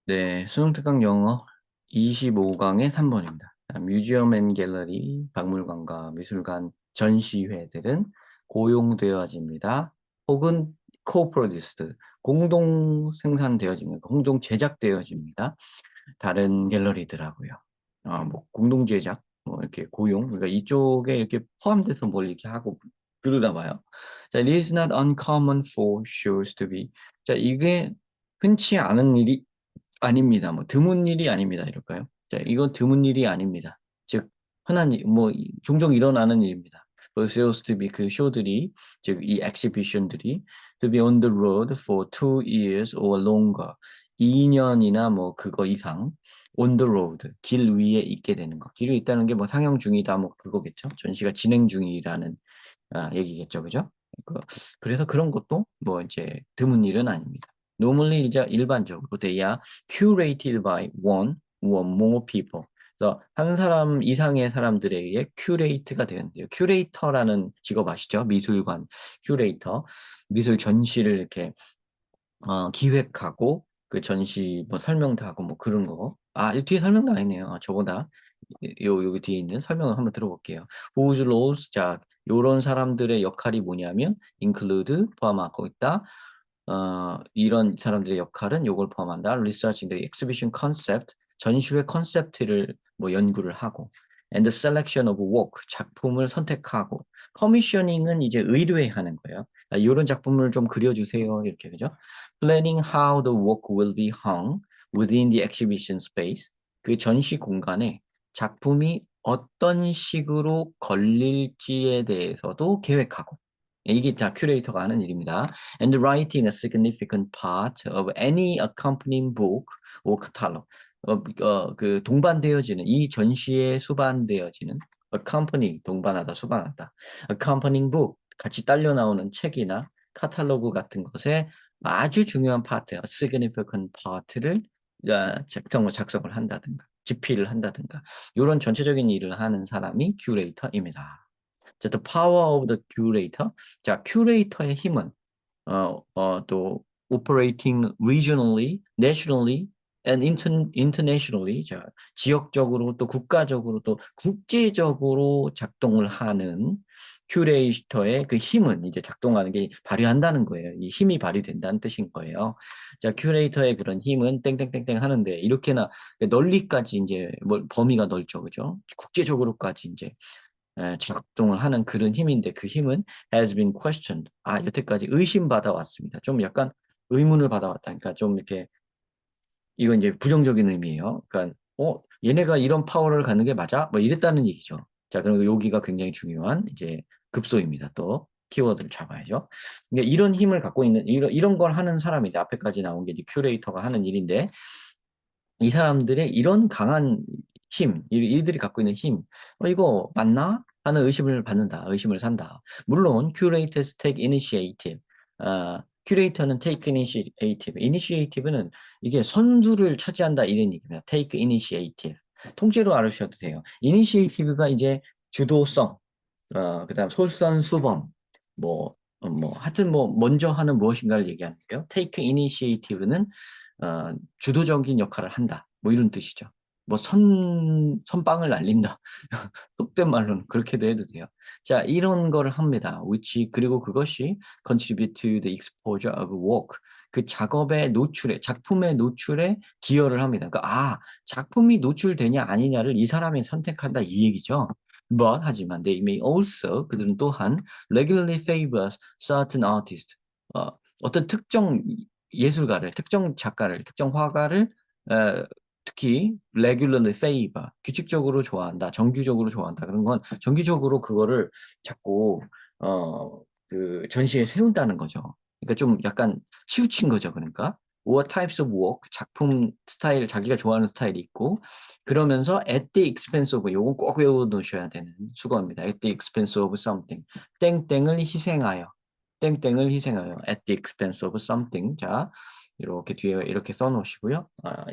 네, 수능 특강 영어 25강의 3번입니다. 뮤지엄 앤 갤러리, 박물관과 미술관 전시회들은 고용되어집니다. 혹은 co-produced, 공동 생산되어집니다. 공동 제작되어집니다. 다른 갤러리들하고요. 뭐 공동 제작, 뭐 이렇게 고용, 그러니까 이쪽에 이렇게 포함돼서 뭘 이렇게 하고 그러나 봐요. 자, it is not uncommon for shows to be. 자, 이게 흔치 않은 일이 아닙니다. 뭐 드문 일이 아닙니다. 이럴까요? 자, 이건 드문 일이 아닙니다. 즉 흔한 일, 뭐 종종 일어나는 일입니다. For sales to be 그 쇼들이 즉 이 exhibition들이 to be on the road for 2 years or longer 2년이나 뭐 그거 이상 on the road 길 위에 있게 되는 거. 길 위에 있다는 게 뭐 상영 중이다 뭐 그거겠죠. 전시가 진행 중이라는 얘기겠죠. 그죠? 그, 그래서 그런 것도 뭐 이제 드문 일은 아닙니다. Normally 이제 일반적으로 they are curated by one or more people. 그래서 한 사람 이상의 사람들에 의해 큐레이트가 되는데요. 큐레이터라는 직업 아시죠? 미술관 큐레이터, 미술 전시를 이렇게 기획하고 그 전시 뭐 설명도 하고 뭐 그런 거. 이 뒤에 설명도 아니네요. 저보다 여기 뒤에 있는 설명을 한번 들어볼게요. Whose roles, 자, 요런 사람들의 역할이 뭐냐면 include 포함하고 있다. 이런 사람들의 역할은 요걸 포함한다. Researching the exhibition concept, 전시회 컨셉트를 뭐 연구를 하고, and the selection of work, 작품을 선택하고, commissioning은 이제 의뢰하는 거예요. 이런 작품을 좀 그려주세요. 이렇게 그죠? Planning how the work will be hung within the exhibition space, 그 전시 공간에 작품이 어떤 식으로 걸릴지에 대해서도 계획하고, 이게 다 큐레이터가 하는 일입니다. And writing a significant part of any accompanying book or catalog. 그 동반되어지는 이 전시에 수반되어지는 accompany 동반하다 수반하다 accompanying book 같이 딸려 나오는 책이나 카탈로그 같은 것에 아주 중요한 파트, significant part를 작성을 한다든가 집필을 한다든가 이런 전체적인 일을 하는 사람이 큐레이터입니다. 자, the power of the curator. 자, 큐레이터의 힘은 또 operating regionally, nationally, and internationally, 자, 지역적으로 또 국가적으로 또 국제적으로 작동을 하는 큐레이터의 그 힘은 이제 작동하는 게 발휘한다는 거예요. 이 힘이 발휘된다는 뜻인 거예요. 자, 큐레이터의 그런 힘은 땡땡땡땡 하는데 이렇게나 널리까지 이제 범위가 넓죠, 그죠? 국제적으로까지 이제 작동을 하는 그런 힘인데 그 힘은 has been questioned. 여태까지 의심받아 왔습니다. 좀 약간 의문을 받아왔다. 그러니까 좀 이렇게 이건 이제 부정적인 의미예요. 그러니까 얘네가 이런 파워를 갖는 게 맞아? 뭐 이랬다는 얘기죠. 자, 그리고 여기가 굉장히 중요한 이제 급소입니다. 또 키워드를 잡아야죠. 그러니까 이런 힘을 갖고 있는 이런 걸 하는 사람이 이제 앞에까지 나온 게 이제 큐레이터가 하는 일인데 이 사람들의 이런 강한 힘, 이들이 갖고 있는 힘, 이거 맞나? 하는 의심을 받는다, 의심을 산다. 물론, curators take initiative. 큐레이터는 take initiative. initiative는 이게 선두를 차지한다 이런 얘기입니다. take initiative. 통째로 알으셔도 돼요. initiative가 이제 주도성, 그다음 솔선수범, 하여튼 먼저 하는 무엇인가를 얘기하는 거예요. take initiative는 주도적인 역할을 한다. 뭐 이런 뜻이죠. 뭐 선빵을 날린다. 속된 말로는 그렇게도 해도 돼요. 자, 이런 거를 합니다. 그리고 그것이 contribute to the exposure of work. 그 작업의 노출에, 작품의 노출에 기여를 합니다. 그러니까, 작품이 노출되냐 아니냐를 이 사람이 선택한다 이 얘기죠. 하지만 they may also 그들은 또한 regularly favor certain artists. 어떤 특정 예술가를, 특정 작가를, 특정 화가를 특히 regularly favor, 규칙적으로 좋아한다, 정규적으로 좋아한다. 그런 건 정규적으로 그거를 자꾸 그 전시에 세운다는 거죠. 그러니까 좀 약간 치우친 거죠. 그러니까 what types of work, 작품 스타일, 자기가 좋아하는 스타일이 있고 그러면서 at the expense of, 요건 꼭 외워놓으셔야 되는 수거입니다. at the expense of something, 땡땡을 희생하여, 땡땡을 희생하여 at the expense of something. 자, 이렇게 뒤에 이렇게 써놓으시고요.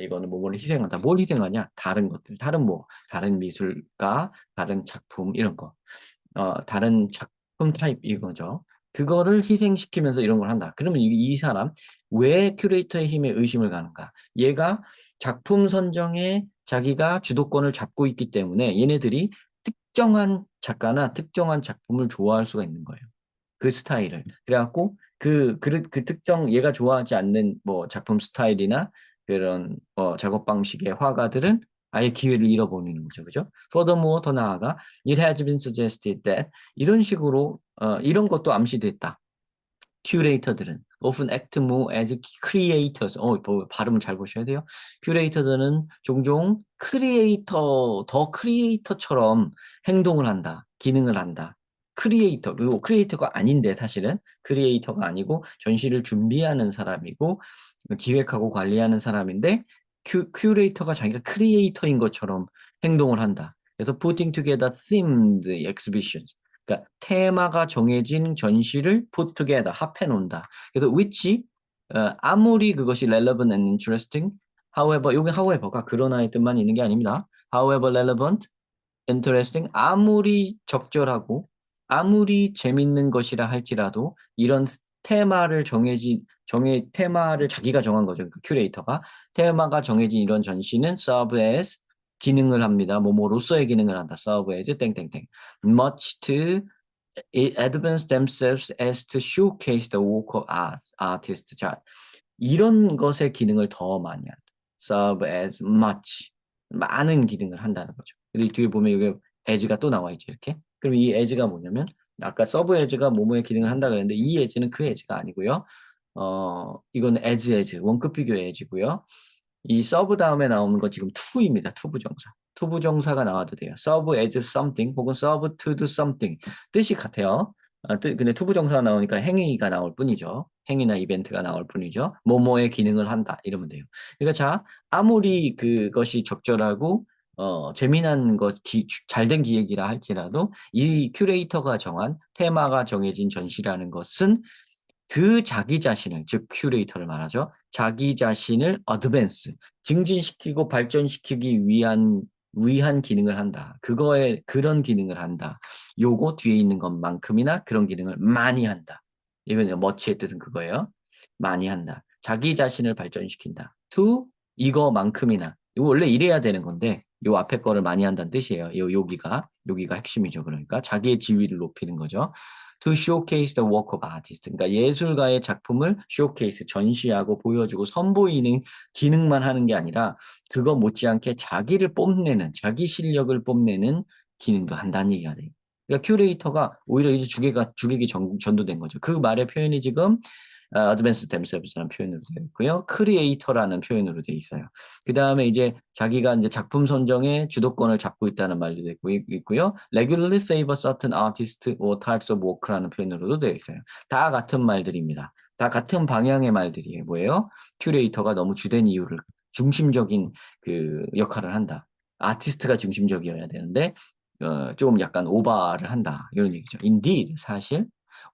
이거는 뭐를 희생한다. 뭘 희생하냐? 다른 것들, 다른 미술가, 다른 작품 이런 거, 다른 작품 타입 이거죠. 그거를 희생시키면서 이런 걸 한다. 그러면 이 사람 왜 큐레이터의 힘에 의심을 가는가? 얘가 작품 선정에 자기가 주도권을 잡고 있기 때문에 얘네들이 특정한 작가나 특정한 작품을 좋아할 수가 있는 거예요. 그 스타일을. 그래갖고 그 특정 얘가 좋아하지 않는 뭐 작품 스타일이나 그런 작업 방식의 화가들은 아예 기회를 잃어버리는 거죠. 그죠? Furthermore, 더 나아가 it has been suggested that 이런 식으로 이런 것도 암시됐다. 큐레이터들은 often act more as creators. 발음을 잘 보셔야 돼요. 큐레이터들은 종종 더 크리에이터처럼 행동을 한다. 기능을 한다. 그리고 크리에이터가 아닌데 사실은 크리에이터가 아니고 전시를 준비하는 사람이고 기획하고 관리하는 사람인데 큐레이터가 자기가 크리에이터인 것처럼 행동을 한다. 그래서 putting together themed exhibitions. 그러니까 테마가 정해진 전시를 put together 합해 놓는다. 그래서 which 아무리 그것이 relevant and interesting, however 여기 however가 그러나의 뜻만 있는 게 아닙니다. however relevant, interesting 아무리 적절하고 아무리 재밌는 것이라 할지라도 이런 테마를 자기가 정한 거죠. 그 큐레이터가 테마가 정해진 이런 전시는 serve as 기능을 합니다. 뭐뭐로서의 기능을 한다. serve as 땡땡땡 much to advance themselves as to showcase the work of artist. 자, 이런 것의 기능을 더 많이 한다. serve as much. 많은 기능을 한다는 거죠. 그리고 뒤에 보면 여기 as가 또 나와 있죠, 이렇게. 그럼 이 as가 뭐냐면, 아까 serve as가 뭐뭐의 기능을 한다 그랬는데, 이 as는 그 as가 아니고요. 이건 as, 원급 비교의 as고요. 이 serve 다음에 나오는 거 지금 to입니다. to 부정사. to 부정사가 나와도 돼요. serve as something 혹은 serve to do something. 뜻이 같아요. 근데 to 부정사가 나오니까 행위가 나올 뿐이죠. 행위나 이벤트가 나올 뿐이죠. 뭐뭐의 기능을 한다. 이러면 돼요. 그러니까 자, 아무리 그것이 적절하고 재미난 잘된 기획이라 할지라도 이 큐레이터가 정한 테마가 정해진 전시라는 것은 그 자기 자신을, 즉 큐레이터를 말하죠. 자기 자신을 어드밴스, 증진시키고 발전시키기 위한 기능을 한다. 그런 기능을 한다. 요거 뒤에 있는 것만큼이나 그런 기능을 많이 한다. 이건 머치의 뜻은 그거예요. 많이 한다. 자기 자신을 발전시킨다. to 이거만큼이나. 이거 원래 이래야 되는 건데 요 앞에 거를 많이 한다는 뜻이에요. 여기가 핵심이죠. 그러니까 자기의 지위를 높이는 거죠. To showcase the work of artist. 그러니까 예술가의 작품을 showcase, 전시하고 보여주고 선보이는 기능만 하는 게 아니라 그거 못지않게 자기를 뽐내는, 자기 실력을 뽐내는 기능도 한다는 얘기가 돼요. 그러니까 큐레이터가 오히려 이제 주객이 전도된 거죠. 그 말의 표현이 지금 advanced themselves라는 표현으로 되어 있고요. 크리에이터라는 표현으로 되어 있어요. 그 다음에 이제 자기가 이제 작품 선정에 주도권을 잡고 있다는 말도 되고 있고요. regularly favor certain artists or types of work라는 표현으로도 되어 있어요. 다 같은 말들입니다. 다 같은 방향의 말들이에요. 뭐예요? 큐레이터가 너무 주된 이유를 중심적인 그 역할을 한다. 아티스트가 중심적이어야 되는데 좀 약간 오바를 한다. 이런 얘기죠. Indeed, 사실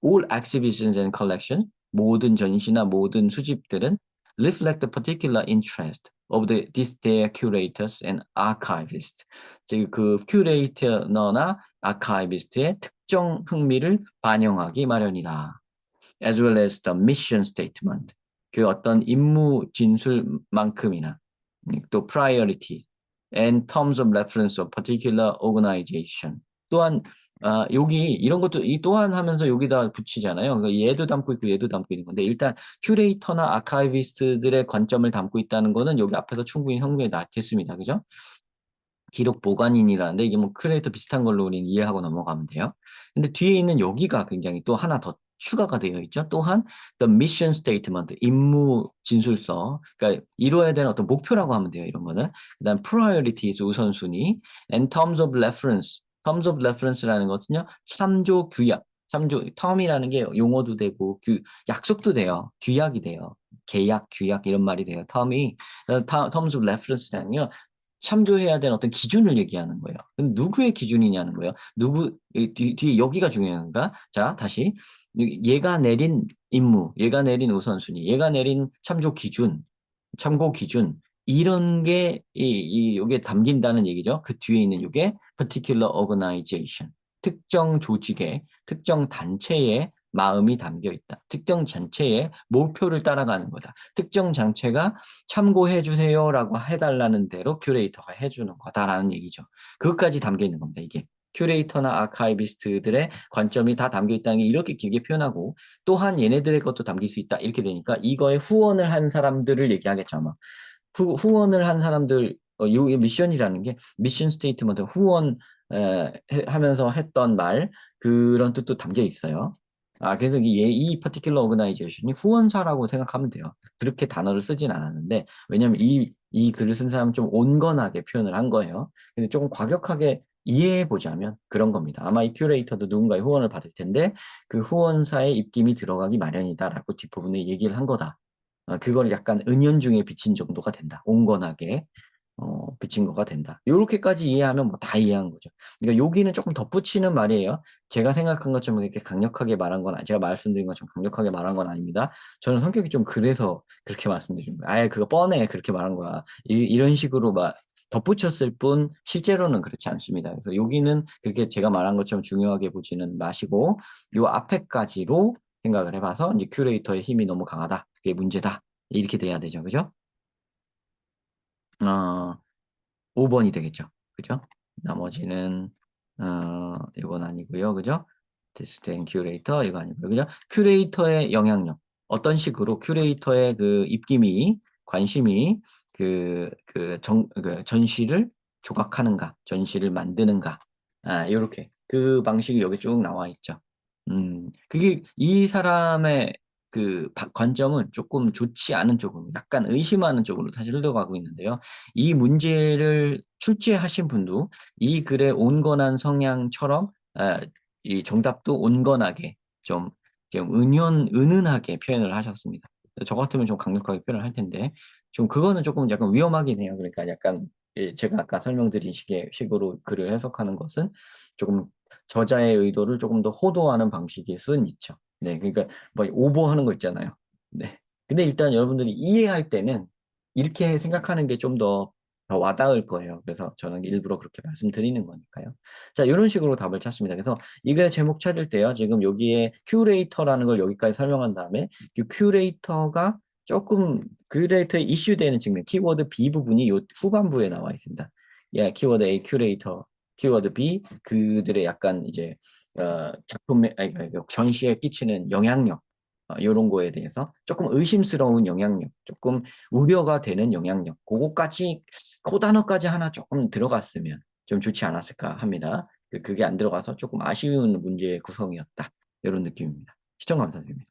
all exhibitions and collections 모든 전시나 모든 수집들은 reflect the particular interest of these their curators and archivists. 즉, 그 큐레이터나 아카이비스트의 특정 흥미를 반영하기 마련이다. As well as the mission statement. 그 어떤 임무 진술만큼이나 또 priority and terms of reference of particular organization. 또한 여기 이런 것도 이 또한 하면서 여기다 붙이잖아요. 그러니까 얘도 담고 있고 얘도 담고 있는 건데 일단 큐레이터나 아카이비스트들의 관점을 담고 있다는 거는 여기 앞에서 충분히 성명이 됐습니다. 그죠? 기록 보관인이라는데 이게 뭐 큐레이터 비슷한 걸로 우리는 이해하고 넘어가면 돼요. 근데 뒤에 있는 여기가 굉장히 또 하나 더 추가가 되어 있죠. 또한 the mission statement, 임무 진술서, 그러니까 이루어야 되는 어떤 목표라고 하면 돼요. 이런 거는. 그다음 priorities, 우선순위, and terms of reference. terms of reference라는 것은요. 참조 규약, term이라는 게 용어도 되고 약속도 돼요. 규약이 돼요. 계약, 규약 이런 말이 돼요. terms of reference라는요. 참조해야 되는 어떤 기준을 얘기하는 거예요. 그럼 누구의 기준이냐는 거예요. 뒤에 여기가 중요한가? 자, 다시. 얘가 내린 임무, 얘가 내린 우선순위, 얘가 내린 참고 기준, 이런 게, 요게 담긴다는 얘기죠. 그 뒤에 있는 요게 particular organization. 특정 조직의, 특정 단체의 마음이 담겨 있다. 특정 전체의 목표를 따라가는 거다. 특정 장체가 참고해 주세요라고 해달라는 대로 큐레이터가 해주는 거다라는 얘기죠. 그것까지 담겨 있는 겁니다. 이게. 큐레이터나 아카이비스트들의 관점이 다 담겨 있다는 게 이렇게 길게 표현하고 또한 얘네들의 것도 담길 수 있다. 이렇게 되니까 이거에 후원을 한 사람들을 얘기하겠죠, 아마. 후원을 한 사람들, 요 미션이라는 게 미션 스테이트먼트 후원 하면서 했던 말 그런 뜻도 담겨 있어요. 그래서 이 파티큘러 오거나이제이션이 후원사라고 생각하면 돼요. 그렇게 단어를 쓰진 않았는데 왜냐면 이 글을 쓴 사람은 좀 온건하게 표현을 한 거예요. 근데 조금 과격하게 이해해 보자면 그런 겁니다. 아마 이 큐레이터도 누군가의 후원을 받을 텐데 그 후원사의 입김이 들어가기 마련이다라고 뒷부분에 얘기를 한 거다. 그걸 약간 은연중에 비친 정도가 된다. 온건하게 비친 거가 된다. 요렇게까지 이해하면 뭐 다 이해한 거죠. 그러니까 여기는 조금 덧붙이는 말이에요. 제가 생각한 것처럼 이렇게 강력하게 말한 건 제가 말씀드린 것처럼 강력하게 말한 건 아닙니다. 저는 성격이 좀 그래서 그렇게 말씀드린 거예요. 아예 그거 뻔해 그렇게 말한 거야. 이런 식으로 막 덧붙였을 뿐 실제로는 그렇지 않습니다. 그래서 여기는 그렇게 제가 말한 것처럼 중요하게 보지는 마시고 요 앞에까지로 생각을 해봐서 이제 큐레이터의 힘이 너무 강하다. 그게 문제다. 이렇게 돼야 되죠. 그죠? 어, 5번이 되겠죠. 그죠? 나머지는 이건 아니고요. 그죠? 디스텐 큐레이터 이거 아니고요. 그죠? 큐레이터의 영향력. 어떤 식으로 큐레이터의 그 입김이 관심이 그 전시를 조각하는가, 전시를 만드는가. 요렇게 그 방식이 여기 쭉 나와 있죠. 그게 이 사람의 그 관점은 조금 좋지 않은 쪽으로 약간 의심하는 쪽으로 다시 흘러가고 있는데요. 이 문제를 출제하신 분도 이 글의 온건한 성향처럼 이 정답도 온건하게 좀 은은하게 표현을 하셨습니다. 저 같으면 좀 강력하게 표현을 할 텐데 좀 그거는 조금 약간 위험하긴 해요. 그러니까 약간 제가 아까 설명드린 식으로 글을 해석하는 것은 조금 저자의 의도를 조금 더 호도하는 방식일 수는 있죠. 네, 그러니까 뭐 오버하는 거 있잖아요. 네. 근데 일단 여러분들이 이해할 때는 이렇게 생각하는 게 좀 더 와닿을 거예요. 그래서 저는 일부러 그렇게 말씀드리는 거니까요. 자, 이런 식으로 답을 찾습니다. 그래서 이 글의 제목 찾을 때요. 지금 여기에 큐레이터라는 걸 여기까지 설명한 다음에 그 큐레이터가 조금 큐레이터에 이슈되는 측면, 키워드 B 부분이 이 후반부에 나와 있습니다. 예, 키워드 A 큐레이터, 키워드 B 그들의 약간 이제 작품에 전시에 끼치는 영향력 이런 거에 대해서 조금 의심스러운 영향력, 조금 우려가 되는 영향력, 그거까지 코단어까지 하나 조금 들어갔으면 좀 좋지 않았을까 합니다. 그게 안 들어가서 조금 아쉬운 문제의 구성이었다. 이런 느낌입니다. 시청 감사드립니다.